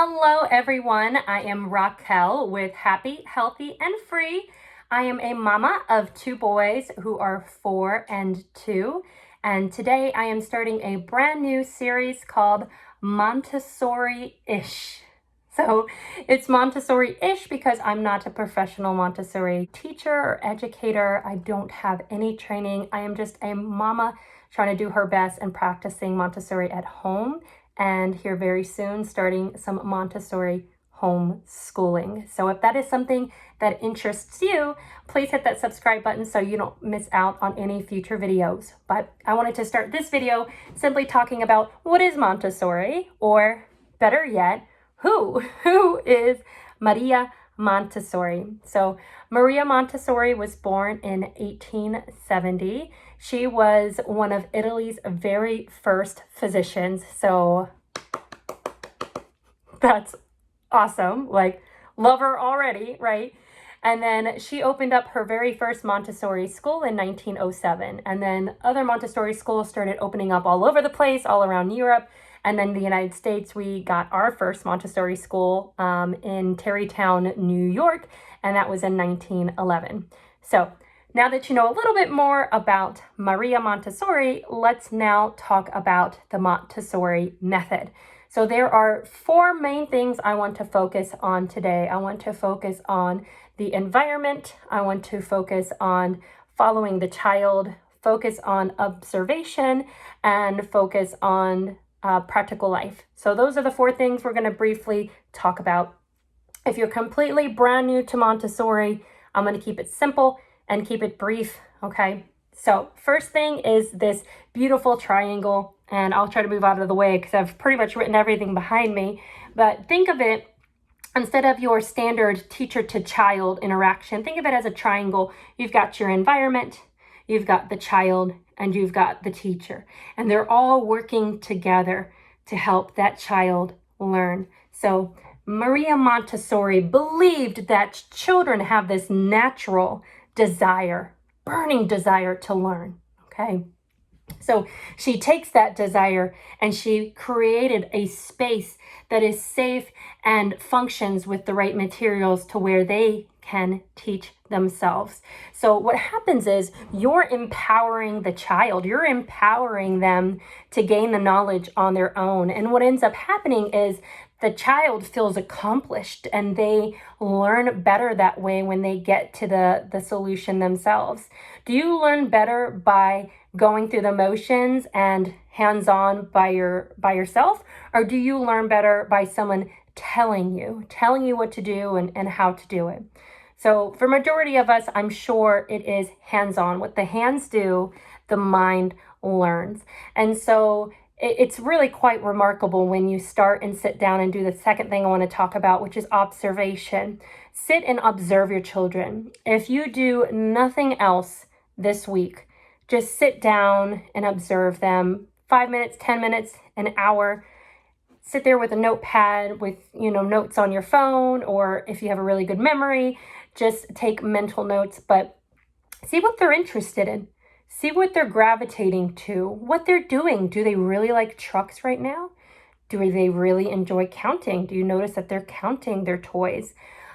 Hello everyone, I am Raquel with Happy, Healthy, and Free. I am a mama of two boys who are 4 and 2, and today I am starting a brand new series called Montessori-ish. So it's Montessori-ish because I'm not a professional Montessori teacher or educator. I don't have any training. I am just a mama trying to do her best and practicing Montessori at home, and here very soon starting some Montessori homeschooling. So if that is something that interests you, please hit that subscribe button so you don't miss out on any future videos. But I wanted to start this video simply talking about what is Montessori, or better yet, who is Maria Montessori. So Maria Montessori was born in 1870. She was one of Italy's very first physicians. So that's awesome. Like, love her already, right? And then she opened up her very first Montessori school in 1907. And then other Montessori schools started opening up all over the place, all around Europe. And then the United States, we got our first Montessori school in Tarrytown, New York, and that was in 1911. So now that you know a little bit more about Maria Montessori, let's now talk about the Montessori method. So there are 4 main things I want to focus on today. I want to focus on the environment. I want to focus on following the child, focus on observation, and focus on practical life. So those are the 4 things we're going to briefly talk about. If you're completely brand new to Montessori, I'm going to keep it simple and keep it brief, okay? So first thing is this beautiful triangle, and I'll try to move out of the way because I've pretty much written everything behind me. But think of it, instead of your standard teacher to child interaction, think of it as a triangle. You've got your environment, you've got the child, and you've got the teacher. And they're all working together to help that child learn. So Maria Montessori believed that children have this natural desire, burning desire to learn, okay? So she takes that desire and she created a space that is safe and functions with the right materials to where they can teach themselves. So what happens is you're empowering the child, you're empowering them to gain the knowledge on their own. And what ends up happening is the child feels accomplished and they learn better that way when they get to the solution themselves. Do you learn better by going through the motions and hands-on by yourself, or do you learn better by someone telling you what to do and how to do it? So for majority of us, I'm sure it is hands-on. What the hands do, the mind learns. And so it's really quite remarkable when you start and sit down and do the second thing I want to talk about, which is observation. Sit and observe your children. If you do nothing else this week, just sit down and observe them. 5 minutes, 10 minutes, an hour. Sit there with a notepad with, notes on your phone, or if you have a really good memory, just take mental notes, but see what they're interested in. See what they're gravitating to, what they're doing. Do they really like trucks right now? Do they really enjoy counting? Do you notice that they're counting their toys?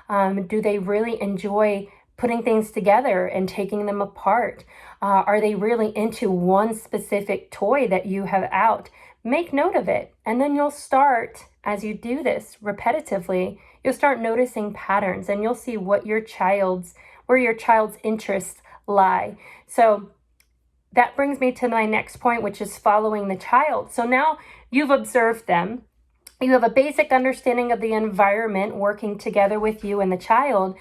Do they really enjoy putting things together and taking them apart? Are they really into one specific toy that you have out? Make note of it. And then you'll start, as you do this repetitively, you'll start noticing patterns and you'll see where your child's interests lie. So that brings me to my next point, which is following the child. So now you've observed them. You have a basic understanding of the environment working together with you and the child.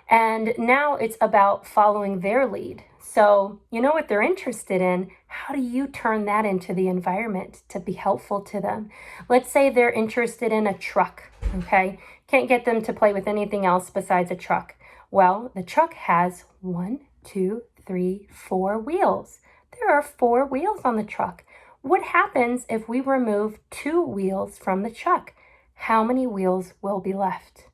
And now it's about following their lead. So you know what they're interested in. How do you turn that into the environment to be helpful to them? Let's say they're interested in a truck, okay? Can't get them to play with anything else besides a truck. Well, the truck has 1, 2, 3, 4 wheels. There are 4 wheels on the truck. What happens if we remove 2 wheels from the truck? How many wheels will be left?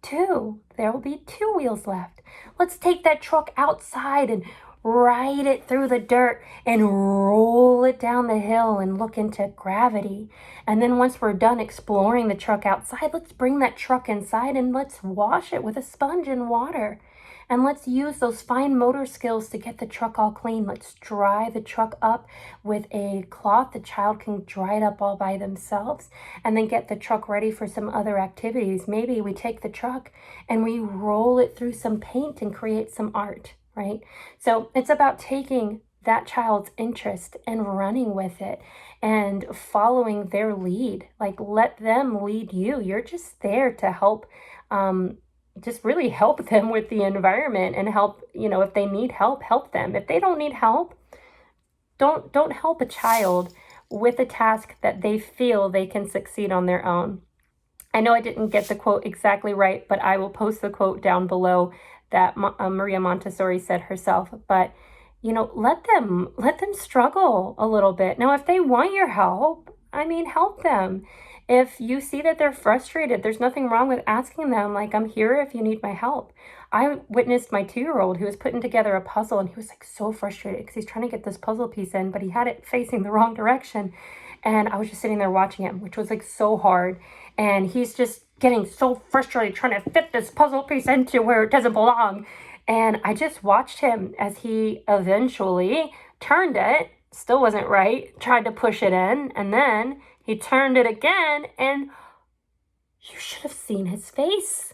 2. There will be 2 wheels left. Let's take that truck outside and ride it through the dirt, and roll it down the hill and look into gravity. And then once we're done exploring the truck outside, let's bring that truck inside and let's wash it with a sponge and water. And let's use those fine motor skills to get the truck all clean. Let's dry the truck up with a cloth. The child can dry it up all by themselves and then get the truck ready for some other activities. Maybe we take the truck and we roll it through some paint and create some art, right? So it's about taking that child's interest and running with it and following their lead. Like, let them lead you. You're just there to help, just really help them with the environment and help, if they need help, help them. If they don't need help, don't help a child with a task that they feel they can succeed on their own. I know I didn't get the quote exactly right, but I will post the quote down below that Maria Montessori said herself. But let them struggle a little bit. Now, if they want your help, help them. If you see that they're frustrated, there's nothing wrong with asking them, like, I'm here if you need my help. I witnessed my 2-year-old who was putting together a puzzle, and he was like so frustrated because he's trying to get this puzzle piece in, but he had it facing the wrong direction. And I was just sitting there watching him, which was like so hard. And he's just getting so frustrated trying to fit this puzzle piece into where it doesn't belong. And I just watched him as he eventually turned it, still wasn't right, tried to push it in, and then he turned it again, and you should have seen his face.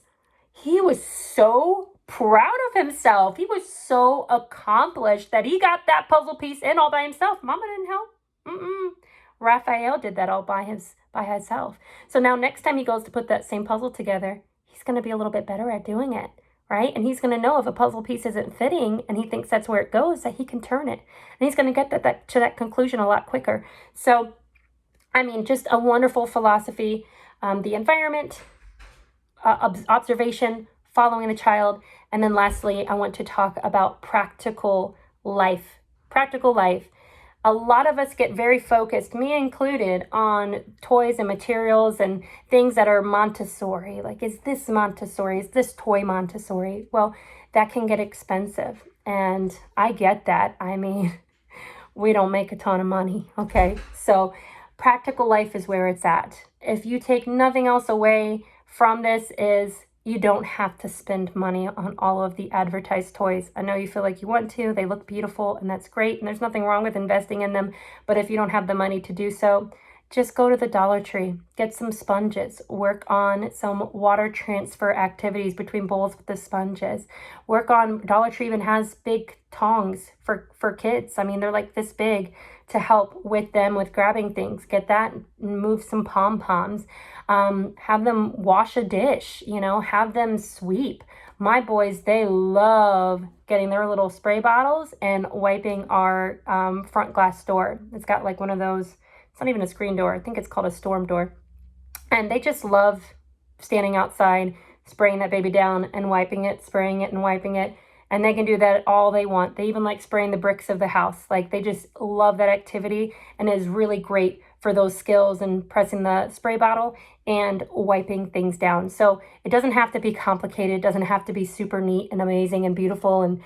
He was so proud of himself. He was so accomplished that he got that puzzle piece in all by himself. Mama didn't help. Raphael did that all by himself. So now next time he goes to put that same puzzle together, he's going to be a little bit better at doing it, right? And he's going to know if a puzzle piece isn't fitting and he thinks that's where it goes, that he can turn it. And he's going to get that to that conclusion a lot quicker. So just a wonderful philosophy. The environment, observation, following the child. And then lastly, I want to talk about practical life. Practical life. A lot of us get very focused, me included, on toys and materials and things that are Montessori. Like, is this Montessori? Is this toy Montessori? Well, that can get expensive. And I get that. We don't make a ton of money, okay? So practical life is where it's at. If you take nothing else away from this, is you don't have to spend money on all of the advertised toys. I know you feel like you want to. They look beautiful, and that's great, and there's nothing wrong with investing in them. But if you don't have the money to do so, just go to the Dollar Tree, get some sponges, work on some water transfer activities between bowls with the sponges. Dollar Tree even has big tongs for kids. They're like this big, to help with them with grabbing things. Get that, move some pom-poms. Have them wash a dish, have them sweep. My boys, they love getting their little spray bottles and wiping our front glass door. It's got like one of those, it's not even a screen door. I think it's called a storm door. And they just love standing outside, spraying that baby down and wiping it, spraying it and wiping it. And they can do that all they want. They even like spraying the bricks of the house. Like, they just love that activity, and it is really great for those skills and pressing the spray bottle and wiping things down. So it doesn't have to be complicated. It doesn't have to be super neat and amazing and beautiful and,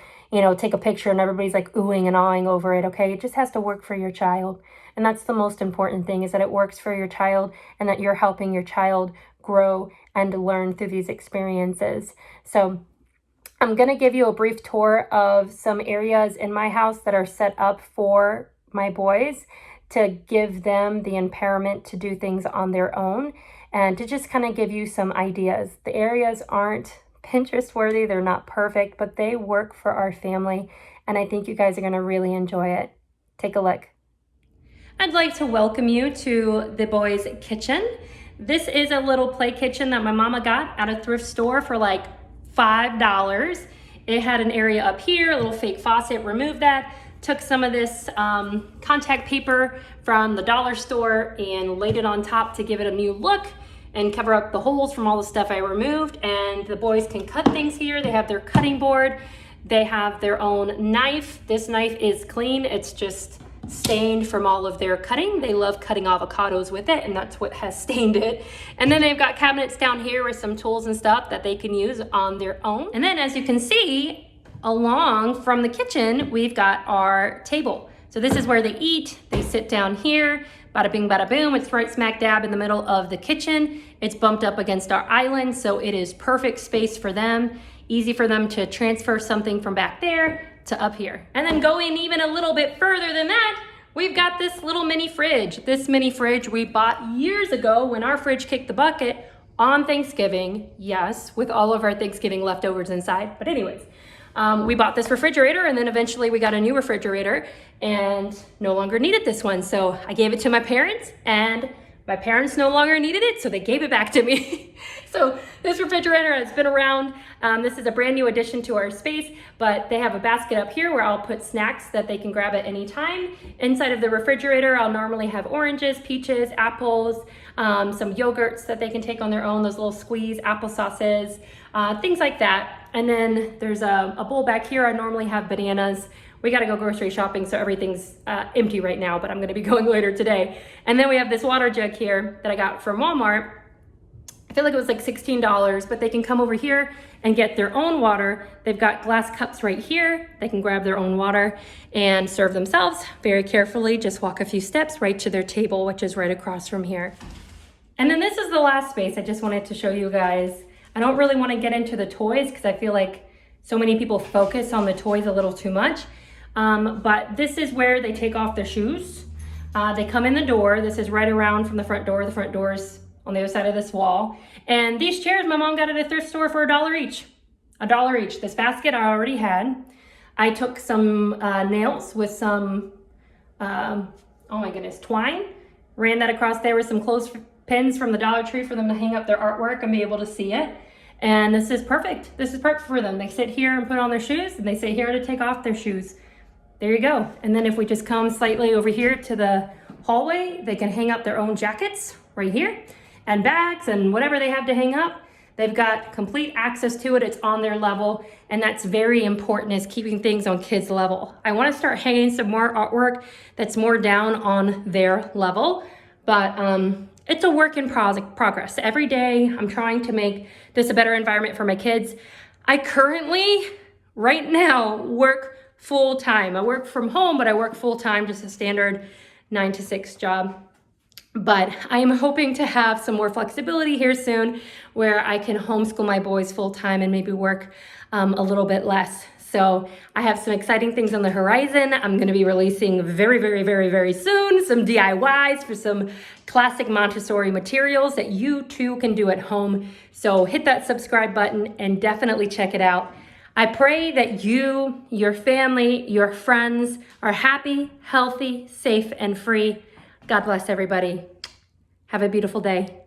take a picture and everybody's like oohing and awing over it, okay? It just has to work for your child. And that's the most important thing, is that it works for your child and that you're helping your child grow and learn through these experiences. So I'm going to give you a brief tour of some areas in my house that are set up for my boys to give them the empowerment to do things on their own and to just kind of give you some ideas. The areas aren't Pinterest worthy, they're not perfect, but they work for our family, and I think you guys are going to really enjoy it. Take a look. I'd like to welcome you to the boys' kitchen. This is a little play kitchen that my mama got at a thrift store for like $5. It had an area up here, a little fake faucet, removed that, took some of this contact paper from the dollar store and laid it on top to give it a new look and cover up the holes from all the stuff I removed. And the boys can cut things here. They have their cutting board. They have their own knife. This knife is clean. It's just stained from all of their cutting. They love cutting avocados with it, and that's what has stained it. And then they've got cabinets down here with some tools and stuff that they can use on their own. And then, as you can see, along from the kitchen, we've got our table. So this is where they eat. They sit down here, bada bing, bada boom. It's right smack dab in the middle of the kitchen. It's bumped up against our island, so it is perfect space for them. Easy for them to transfer something from back there to up here. And then going even a little bit further than that, we've got this little mini fridge. This mini fridge we bought years ago when our fridge kicked the bucket on Thanksgiving. Yes, with all of our Thanksgiving leftovers inside. But anyways, we bought this refrigerator, and then eventually we got a new refrigerator and no longer needed this one. So I gave it to my parents, and my parents no longer needed it, so they gave it back to me. So this refrigerator has been around. This is a brand new addition to our space, but they have a basket up here where I'll put snacks that they can grab at any time. Inside of the refrigerator, I'll normally have oranges, peaches, apples, some yogurts that they can take on their own, those little squeeze apple sauces, things like that. And then there's a bowl back here. I normally have bananas. We got to go grocery shopping, so everything's empty right now, but I'm going to be going later today. And then we have this water jug here that I got from Walmart. I feel like it was like $16, but they can come over here and get their own water. They've got glass cups right here. They can grab their own water and serve themselves very carefully. Just walk a few steps right to their table, which is right across from here. And then this is the last space I just wanted to show you guys. I don't really want to get into the toys because I feel like so many people focus on the toys a little too much. But this is where they take off their shoes. They come in the door. This is right around from the front door. The front door is on the other side of this wall. And these chairs, my mom got at a thrift store for $1 each. $1 each. This basket I already had. I took some nails with some, oh my goodness, twine. Ran that across there with some clothespins from the Dollar Tree for them to hang up their artwork and be able to see it. And this is perfect. This is perfect for them. They sit here and put on their shoes, and they sit here to take off their shoes. There you go. And then if we just come slightly over here to the hallway, they can hang up their own jackets right here and bags and whatever they have to hang up. They've got complete access to it. It's on their level. And that's very important, is keeping things on kids' level. I want to start hanging some more artwork that's more down on their level. But it's a work in progress. Every day I'm trying to make this a better environment for my kids. I currently, right now, work full time. I work from home, but I work full time, just a standard 9 to 6 job. But I am hoping to have some more flexibility here soon where I can homeschool my boys full time and maybe work a little bit less. So I have some exciting things on the horizon. I'm going to be releasing very, very, very, very soon some DIYs for some classic Montessori materials that you too can do at home. So hit that subscribe button and definitely check it out. I pray that you, your family, your friends are happy, healthy, safe, and free. God bless everybody. Have a beautiful day.